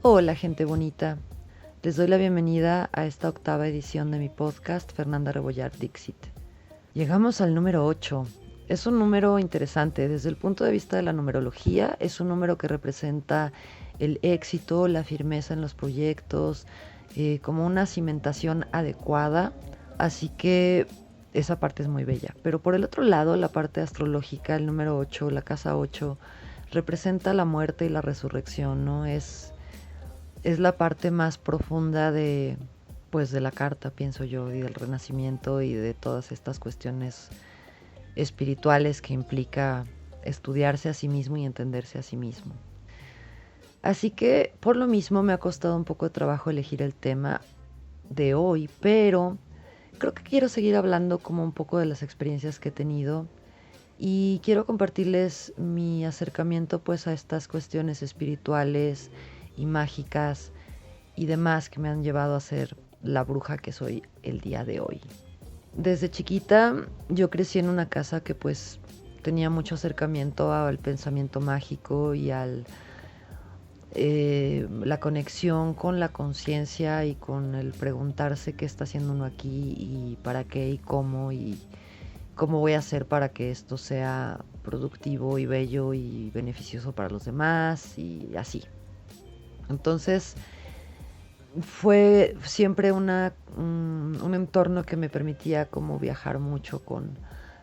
Hola gente bonita, les doy la bienvenida a esta octava edición de mi podcast Fernanda Rebollar Dixit. Llegamos al número 8. Es un número interesante desde el punto de vista de la numerología, es un número que representa el éxito, la firmeza en los proyectos, como una cimentación adecuada, así que esa parte es muy bella. Pero por el otro lado, la parte astrológica, el número 8, la casa 8, representa la muerte y la resurrección, ¿no? Es la parte más profunda pues de la carta, pienso yo, y del renacimiento y de todas estas cuestiones espirituales que implica estudiarse a sí mismo y entenderse a sí mismo. Así que por lo mismo me ha costado un poco de trabajo elegir el tema de hoy, pero creo que quiero seguir hablando como un poco de las experiencias que he tenido y quiero compartirles mi acercamiento pues a estas cuestiones espirituales y mágicas y demás que me han llevado a ser la bruja que soy el día de hoy. Desde chiquita yo crecí en una casa que pues tenía mucho acercamiento al pensamiento mágico y al la conexión con la conciencia y con el preguntarse qué está haciendo uno aquí y para qué y cómo voy a hacer para que esto sea productivo y bello y beneficioso para los demás y así. Entonces fue siempre un entorno que me permitía como viajar mucho con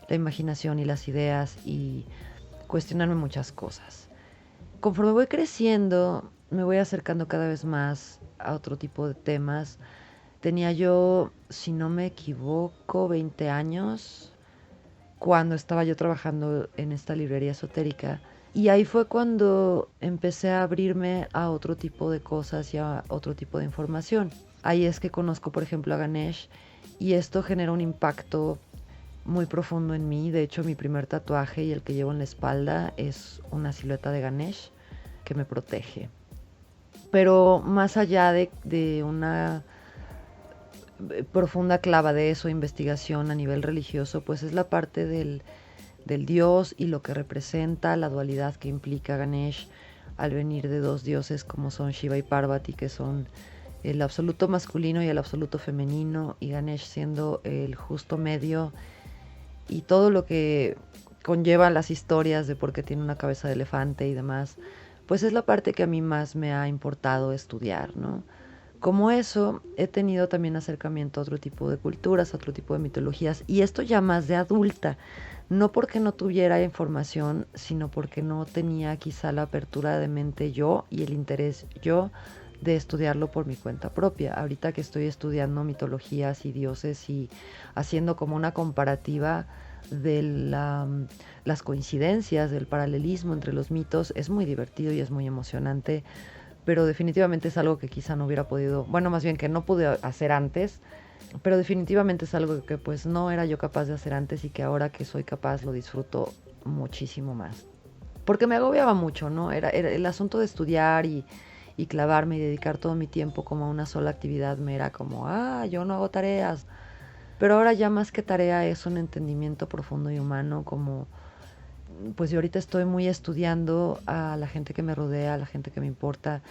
la imaginación y las ideas y cuestionarme muchas cosas. Conforme voy creciendo, me voy acercando cada vez más a otro tipo de temas. Tenía yo, si no me equivoco, 20 años cuando estaba yo trabajando en esta librería esotérica. Y ahí fue cuando empecé a abrirme a otro tipo de cosas y a otro tipo de información. Ahí es que conozco, por ejemplo, a Ganesh y esto genera un impacto muy profundo en mí. De hecho, mi primer tatuaje y el que llevo en la espalda es una silueta de Ganesh que me protege. Pero más allá de una profunda clavadez o investigación a nivel religioso, pues es la parte del Dios y lo que representa, la dualidad que implica Ganesh al venir de dos dioses como son Shiva y Parvati, que son el absoluto masculino y el absoluto femenino, y Ganesh siendo el justo medio, y todo lo que conlleva las historias de por qué tiene una cabeza de elefante y demás, pues es la parte que a mí más me ha importado estudiar, ¿no? Como eso, he tenido también acercamiento a otro tipo de culturas, a otro tipo de mitologías, y esto ya más de adulta, no porque no tuviera información, sino porque no tenía quizá la apertura de mente yo y el interés yo de estudiarlo por mi cuenta propia. Ahorita que estoy estudiando mitologías y dioses y haciendo como una comparativa de las coincidencias, del paralelismo entre los mitos, es muy divertido y es muy emocionante, pero definitivamente es algo que quizá no hubiera podido, bueno, más bien que no pude hacer antes, pero definitivamente es algo que pues no era yo capaz de hacer antes y que ahora que soy capaz lo disfruto muchísimo más. Porque me agobiaba mucho, ¿no? Era el asunto de estudiar y clavarme y dedicar todo mi tiempo como a una sola actividad me era como, yo no hago tareas. Pero ahora ya más que tarea es un entendimiento profundo y humano, como pues yo ahorita estoy muy estudiando a la gente que me rodea, a la gente que me importa.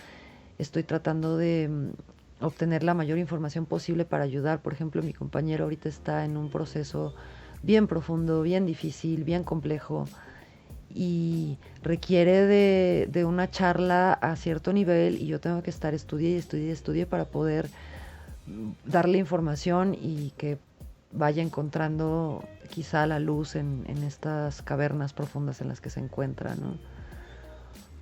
Estoy tratando de obtener la mayor información posible para ayudar. Por ejemplo, mi compañero ahorita está en un proceso bien profundo, bien difícil, bien complejo y requiere de una charla a cierto nivel y yo tengo que estar estudie para poder darle información y que vaya encontrando quizá la luz en estas cavernas profundas en las que se encuentra, ¿no?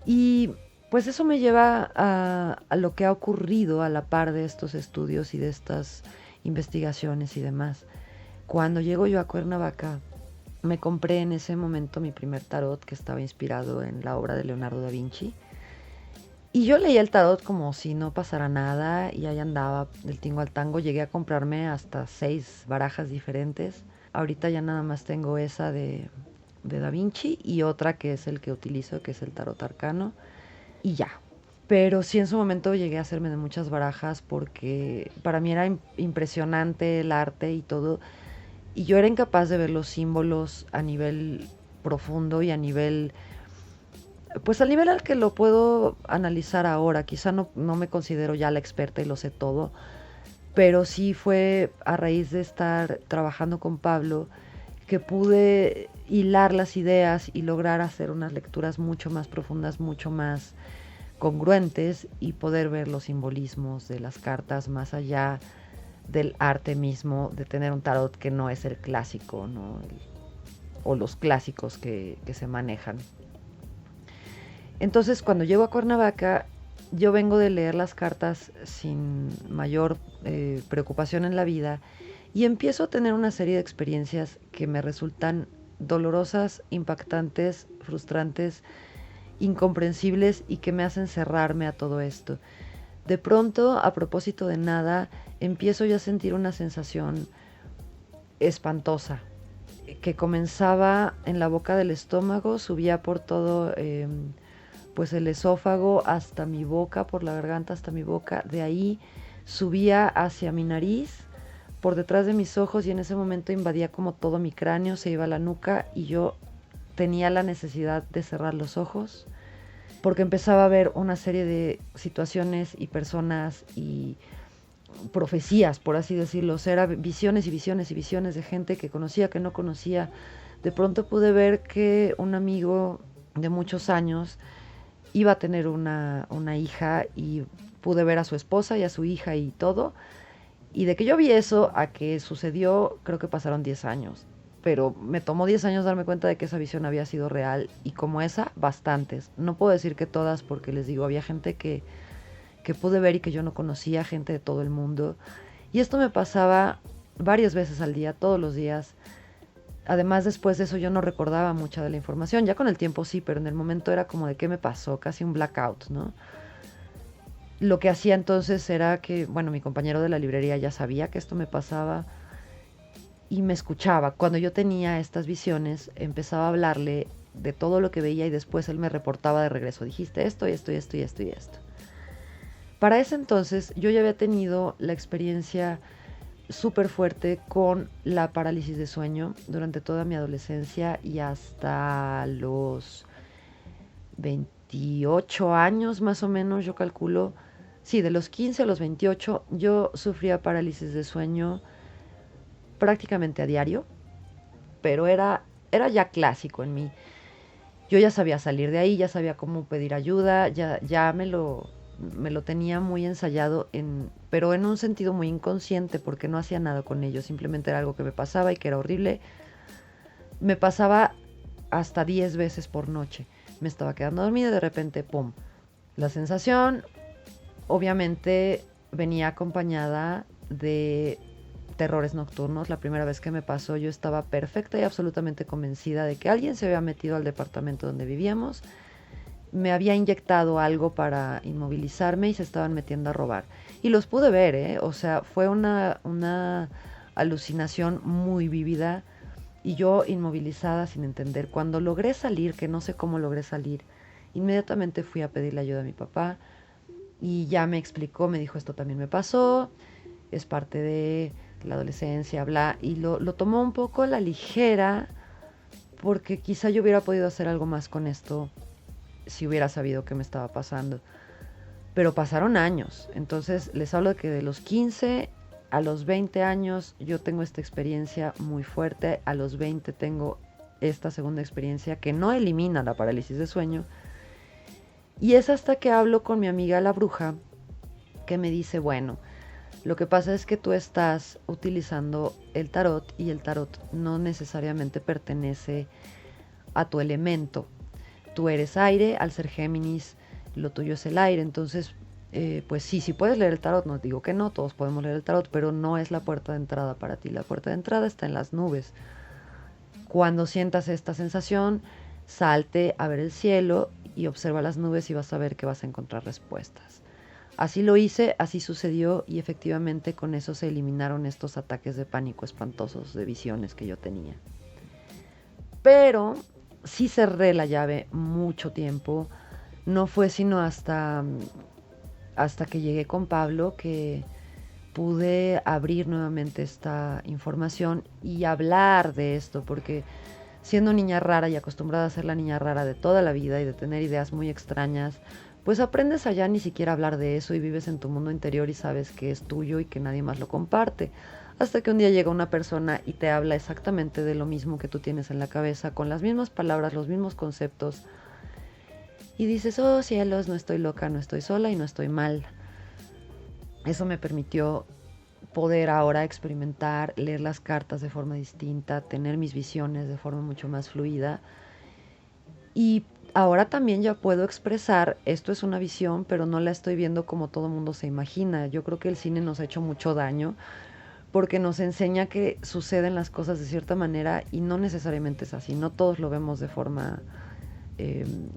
Y pues eso me lleva a lo que ha ocurrido a la par de estos estudios y de estas investigaciones y demás. Cuando llego yo a Cuernavaca, me compré en ese momento mi primer tarot que estaba inspirado en la obra de Leonardo da Vinci. Y yo leía el tarot como si no pasara nada y ahí andaba del tingo al tango. Llegué a comprarme hasta 6 barajas diferentes. Ahorita ya nada más tengo esa de Da Vinci y otra que es el que utilizo, que es el tarot arcano. Y ya. Pero sí en su momento llegué a hacerme de muchas barajas porque para mí era impresionante el arte y todo. Y yo era incapaz de ver los símbolos a nivel profundo y a nivel Pues al nivel al que lo puedo analizar ahora, quizá no me considero ya la experta y lo sé todo, pero sí fue a raíz de estar trabajando con Pablo que pude hilar las ideas y lograr hacer unas lecturas mucho más profundas, mucho más congruentes y poder ver los simbolismos de las cartas más allá del arte mismo, de tener un tarot que no es el clásico, ¿no? O los clásicos que se manejan. Entonces, cuando llego a Cuernavaca, yo vengo de leer las cartas sin mayor preocupación en la vida y empiezo a tener una serie de experiencias que me resultan dolorosas, impactantes, frustrantes, incomprensibles y que me hacen cerrarme a todo esto. De pronto, a propósito de nada, empiezo yo a sentir una sensación espantosa que comenzaba en la boca del estómago, subía por todo pues el esófago hasta mi boca, por la garganta hasta mi boca, de ahí subía hacia mi nariz, por detrás de mis ojos y en ese momento invadía como todo mi cráneo, se iba a la nuca y yo tenía la necesidad de cerrar los ojos porque empezaba a ver una serie de situaciones y personas y profecías, por así decirlo. O sea, eran visiones y visiones y visiones de gente que conocía, que no conocía. De pronto pude ver que un amigo de muchos años iba a tener una hija y pude ver a su esposa y a su hija y todo. Y de que yo vi eso a que sucedió, creo que pasaron 10 años. Pero me tomó 10 años darme cuenta de que esa visión había sido real. Y como esa, bastantes. No puedo decir que todas, porque les digo, había gente que pude ver y que yo no conocía, gente de todo el mundo. Y esto me pasaba varias veces al día, todos los días. Además, después de eso yo no recordaba mucha de la información. Ya con el tiempo sí, pero en el momento era como de qué me pasó, casi un blackout, ¿no? Lo que hacía entonces era que, bueno, mi compañero de la librería ya sabía que esto me pasaba y me escuchaba. Cuando yo tenía estas visiones, empezaba a hablarle de todo lo que veía y después él me reportaba de regreso. Dijiste esto y esto y esto y esto y esto. Para ese entonces yo ya había tenido la experiencia súper fuerte con la parálisis de sueño durante toda mi adolescencia y hasta los 28 años más o menos, yo calculo. Sí, de los 15 a los 28 yo sufría parálisis de sueño prácticamente a diario, pero era ya clásico en mí. Yo ya sabía salir de ahí, ya sabía cómo pedir ayuda, ya me lo tenía muy ensayado, pero en un sentido muy inconsciente, porque no hacía nada con ello, simplemente era algo que me pasaba y que era horrible. Me pasaba hasta 10 veces por noche. Me estaba quedando dormida y de repente, ¡pum! La sensación, obviamente, venía acompañada de terrores nocturnos. La primera vez que me pasó yo estaba perfecta y absolutamente convencida de que alguien se había metido al departamento donde vivíamos, me había inyectado algo para inmovilizarme y se estaban metiendo a robar. Y los pude ver, ¿eh? O sea, fue una alucinación muy vívida y yo inmovilizada sin entender. Cuando logré salir, que no sé cómo logré salir, inmediatamente fui a pedirle ayuda a mi papá y ya me explicó, me dijo esto también me pasó, es parte de la adolescencia, bla, y lo tomó un poco a la ligera porque quizá yo hubiera podido hacer algo más con esto si hubiera sabido qué me estaba pasando. Pero pasaron años, entonces les hablo de que de los 15 a los 20 años yo tengo esta experiencia muy fuerte, a los 20 tengo esta segunda experiencia que no elimina la parálisis de sueño, y es hasta que hablo con mi amiga la bruja que me dice, bueno, lo que pasa es que tú estás utilizando el tarot y el tarot no necesariamente pertenece a tu elemento. Tú eres aire, al ser Géminis, lo tuyo es el aire, entonces, pues sí puedes leer el tarot, no digo que no, todos podemos leer el tarot, pero no es la puerta de entrada para ti, la puerta de entrada está en las nubes. Cuando sientas esta sensación, salte a ver el cielo y observa las nubes y vas a ver que vas a encontrar respuestas. Así lo hice, así sucedió y efectivamente con eso se eliminaron estos ataques de pánico espantosos de visiones que yo tenía. Pero sí cerré la llave mucho tiempo. No fue sino hasta que llegué con Pablo que pude abrir nuevamente esta información y hablar de esto, porque siendo niña rara y acostumbrada a ser la niña rara de toda la vida y de tener ideas muy extrañas, pues aprendes a ya ni siquiera hablar de eso y vives en tu mundo interior y sabes que es tuyo y que nadie más lo comparte. Hasta que un día llega una persona y te habla exactamente de lo mismo que tú tienes en la cabeza, con las mismas palabras, los mismos conceptos. Y dices, oh cielos, no estoy loca, no estoy sola y no estoy mal. Eso me permitió poder ahora experimentar, leer las cartas de forma distinta, tener mis visiones de forma mucho más fluida. Y ahora también ya puedo expresar, esto es una visión, pero no la estoy viendo como todo mundo se imagina. Yo creo que el cine nos ha hecho mucho daño porque nos enseña que suceden las cosas de cierta manera y no necesariamente es así. No todos lo vemos de forma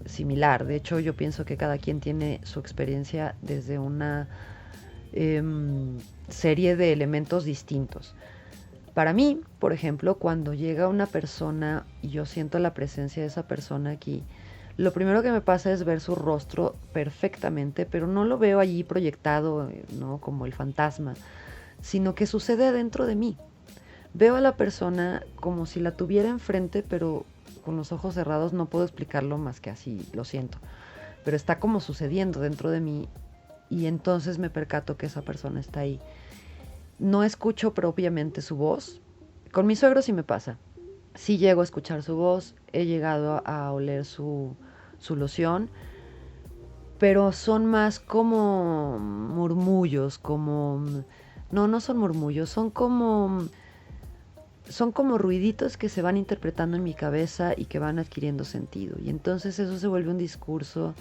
similar. De hecho, yo pienso que cada quien tiene su experiencia desde una serie de elementos distintos. Para mí, por ejemplo, cuando llega una persona y yo siento la presencia de esa persona aquí, lo primero que me pasa es ver su rostro perfectamente, pero no lo veo allí proyectado, ¿no? Como el fantasma, sino que sucede dentro de mí. Veo a la persona como si la tuviera enfrente, pero con los ojos cerrados no puedo explicarlo más que así, lo siento. Pero está como sucediendo dentro de mí y entonces me percato que esa persona está ahí. No escucho propiamente su voz. Con mi suegro sí me pasa. Sí llego a escuchar su voz, he llegado a oler su loción, pero son más como murmullos, como... No, no son murmullos, son como ruiditos que se van interpretando en mi cabeza y que van adquiriendo sentido. Y entonces eso se vuelve un discurso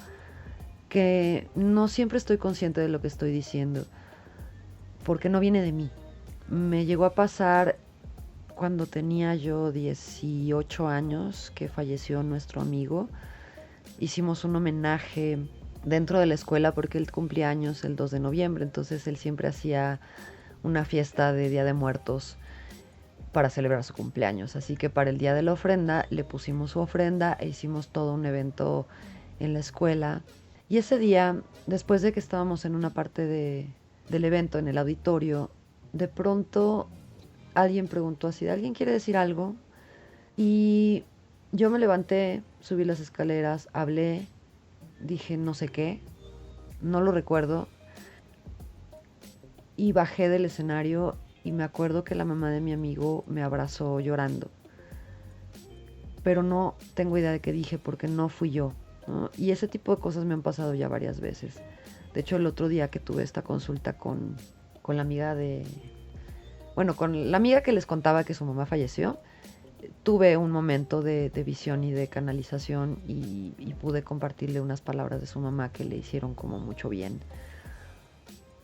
que no siempre estoy consciente de lo que estoy diciendo, porque no viene de mí. Me llegó a pasar cuando tenía yo 18 años que falleció nuestro amigo. Hicimos un homenaje dentro de la escuela porque él cumplía años el 2 de noviembre, entonces él siempre hacía una fiesta de Día de Muertos para celebrar su cumpleaños. Así que para el día de la ofrenda le pusimos su ofrenda e hicimos todo un evento en la escuela. Y ese día, después de que estábamos en una parte del evento, en el auditorio, de pronto alguien preguntó así, ¿alguien quiere decir algo? Y yo me levanté, subí las escaleras, hablé, dije no sé qué, no lo recuerdo, y bajé del escenario y me acuerdo que la mamá de mi amigo me abrazó llorando. Pero no tengo idea de qué dije porque no fui yo, ¿no? Y ese tipo de cosas me han pasado ya varias veces. De hecho, el otro día que tuve esta consulta con la amiga con la amiga que les contaba que su mamá falleció, tuve un momento de visión y de canalización y pude compartirle unas palabras de su mamá que le hicieron como mucho bien.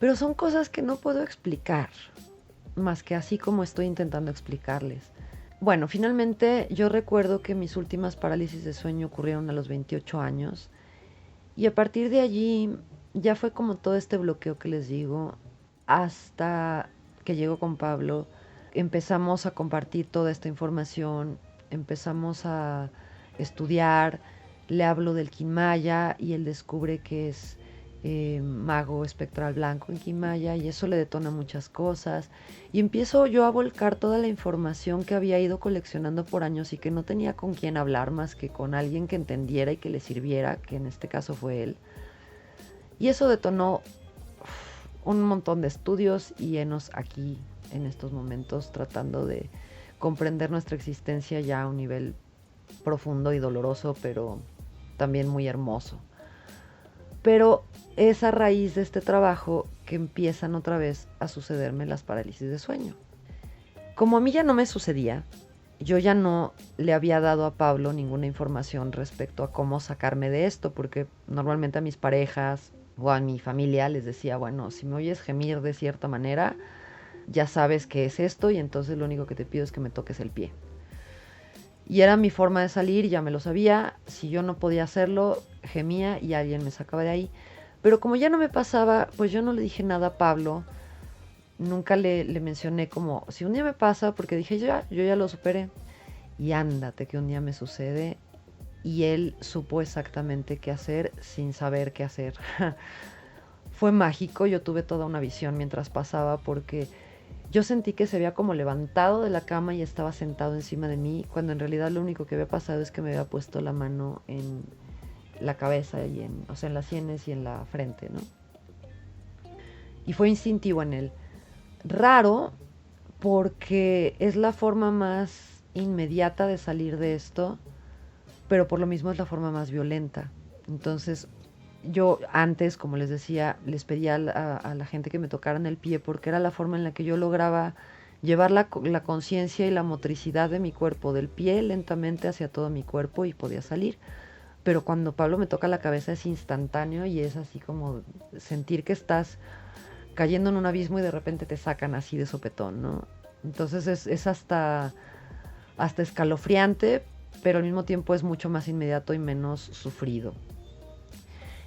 Pero son cosas que no puedo explicar, más que así como estoy intentando explicarles. Bueno, finalmente yo recuerdo que mis últimas parálisis de sueño ocurrieron a los 28 años y a partir de allí ya fue como todo este bloqueo que les digo, hasta que llego con Pablo, empezamos a compartir toda esta información, empezamos a estudiar, le hablo del Quimmaya y él descubre que es mago espectral blanco en Quimmaya y eso le detona muchas cosas y empiezo yo a volcar toda la información que había ido coleccionando por años y que no tenía con quién hablar más que con alguien que entendiera y que le sirviera, que en este caso fue él. Y eso detonó un montón de estudios y enos aquí en estos momentos tratando de comprender nuestra existencia ya a un nivel profundo y doloroso, pero también muy hermoso. Pero es a raíz de este trabajo que empiezan otra vez a sucederme las parálisis de sueño. Como a mí ya no me sucedía, yo ya no le había dado a Pablo ninguna información respecto a cómo sacarme de esto, porque normalmente a mis parejas o a mi familia les decía, bueno, si me oyes gemir de cierta manera, ya sabes qué es esto y entonces lo único que te pido es que me toques el pie. Y era mi forma de salir, ya me lo sabía, si yo no podía hacerlo, gemía y alguien me sacaba de ahí. Pero como ya no me pasaba, pues yo no le dije nada a Pablo, nunca le mencioné como, si un día me pasa, porque dije, yo ya lo superé. Y ándate que un día me sucede y él supo exactamente qué hacer sin saber qué hacer. Fue mágico, yo tuve toda una visión mientras pasaba porque Yo sentí que se había como levantado de la cama y estaba sentado encima de mí, cuando en realidad lo único que había pasado es que me había puesto la mano en la cabeza y o sea, en las sienes y en la frente, ¿no? Y fue instintivo en él. Raro, porque es la forma más inmediata de salir de esto, pero por lo mismo es la forma más violenta. Entonces, yo antes, como les decía, les pedía a la gente que me tocaran el pie porque era la forma en la que yo lograba llevar la conciencia y la motricidad de mi cuerpo, del pie lentamente hacia todo mi cuerpo y podía salir. Pero cuando Pablo me toca la cabeza es instantáneo y es así como sentir que estás cayendo en un abismo y de repente te sacan así de sopetón, ¿no? Entonces es hasta escalofriante, pero al mismo tiempo es mucho más inmediato y menos sufrido.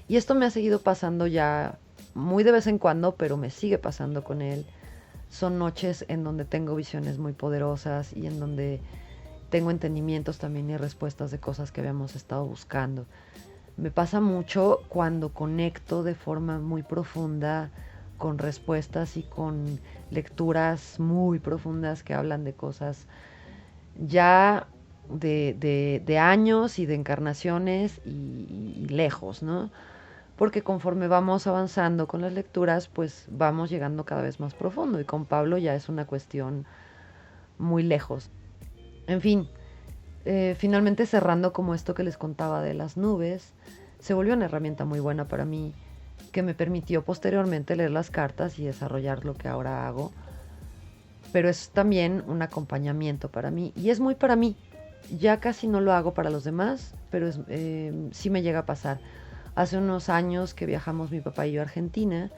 Y esto me ha seguido pasando ya muy de vez en cuando, pero me sigue pasando con él. Son noches en donde tengo visiones muy poderosas y en donde tengo entendimientos también y respuestas de cosas que habíamos estado buscando. Me pasa mucho cuando conecto de forma muy profunda con respuestas y con lecturas muy profundas que hablan de cosas ya de años y de encarnaciones y lejos, ¿no? Porque conforme vamos avanzando con las lecturas, pues vamos llegando cada vez más profundo y con Pablo ya es una cuestión muy lejos. En fin, finalmente cerrando como esto que les contaba de las nubes, se volvió una herramienta muy buena para mí que me permitió posteriormente leer las cartas y desarrollar lo que ahora hago, pero es también un acompañamiento para mí y es muy para mí. Ya casi no lo hago para los demás, pero sí me llega a pasar. Hace unos años que viajamos mi papá y yo a Argentina,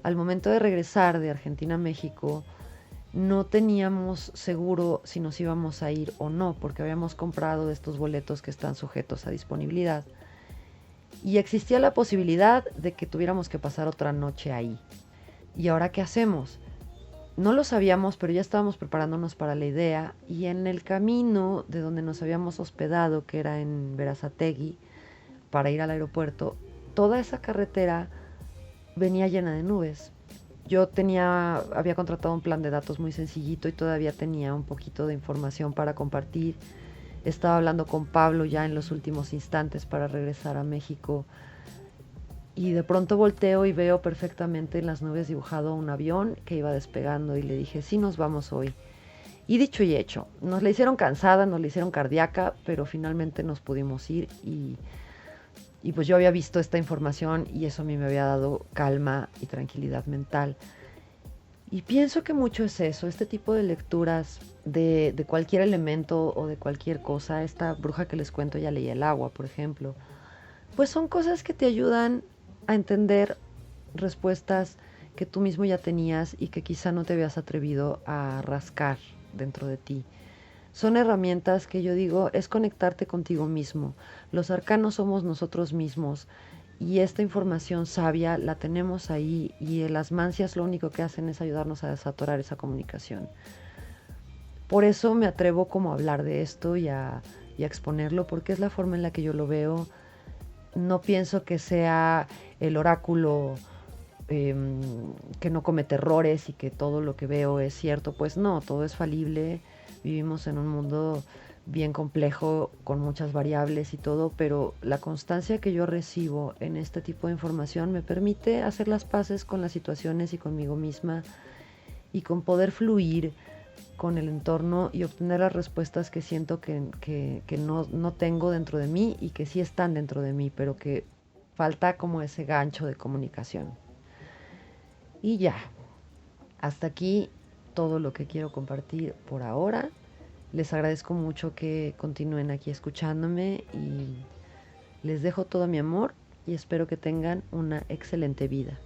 al momento de regresar de Argentina a México, no teníamos seguro si nos íbamos a ir o no, porque habíamos comprado estos boletos que están sujetos a disponibilidad. Y existía la posibilidad de que tuviéramos que pasar otra noche ahí. ¿Y ahora qué hacemos? No lo sabíamos, pero ya estábamos preparándonos para la idea y en el camino de donde nos habíamos hospedado, que era en Berazategui, para ir al aeropuerto, toda esa carretera venía llena de nubes. Yo había contratado un plan de datos muy sencillito y todavía tenía un poquito de información para compartir. Estaba hablando con Pablo ya en los últimos instantes para regresar a México y de pronto volteo y veo perfectamente en las nubes dibujado un avión que iba despegando y le dije, sí, nos vamos hoy. Y dicho y hecho, nos la hicieron cansada, nos la hicieron cardíaca, pero finalmente nos pudimos ir y pues yo había visto esta información y eso a mí me había dado calma y tranquilidad mental. Y pienso que mucho es eso, este tipo de lecturas de cualquier elemento o de cualquier cosa. Esta bruja que les cuento ya leía el agua, por ejemplo. Pues son cosas que te ayudan a entender respuestas que tú mismo ya tenías y que quizá no te habías atrevido a rascar dentro de ti. Son herramientas que yo digo, es conectarte contigo mismo. Los arcanos somos nosotros mismos y esta información sabia la tenemos ahí y las mancias lo único que hacen es ayudarnos a desatorar esa comunicación. Por eso me atrevo como a hablar de esto y a exponerlo, porque es la forma en la que yo lo veo. No pienso que sea el oráculo que no comete errores y que todo lo que veo es cierto. Pues no, todo es falible. Vivimos en un mundo bien complejo, con muchas variables y todo, pero la constancia que yo recibo en este tipo de información me permite hacer las paces con las situaciones y conmigo misma y con poder fluir con el entorno y obtener las respuestas que siento que no tengo dentro de mí y que sí están dentro de mí, pero que falta como ese gancho de comunicación. Y ya, hasta aquí todo lo que quiero compartir por ahora. Les agradezco mucho que continúen aquí escuchándome y les dejo todo mi amor y espero que tengan una excelente vida.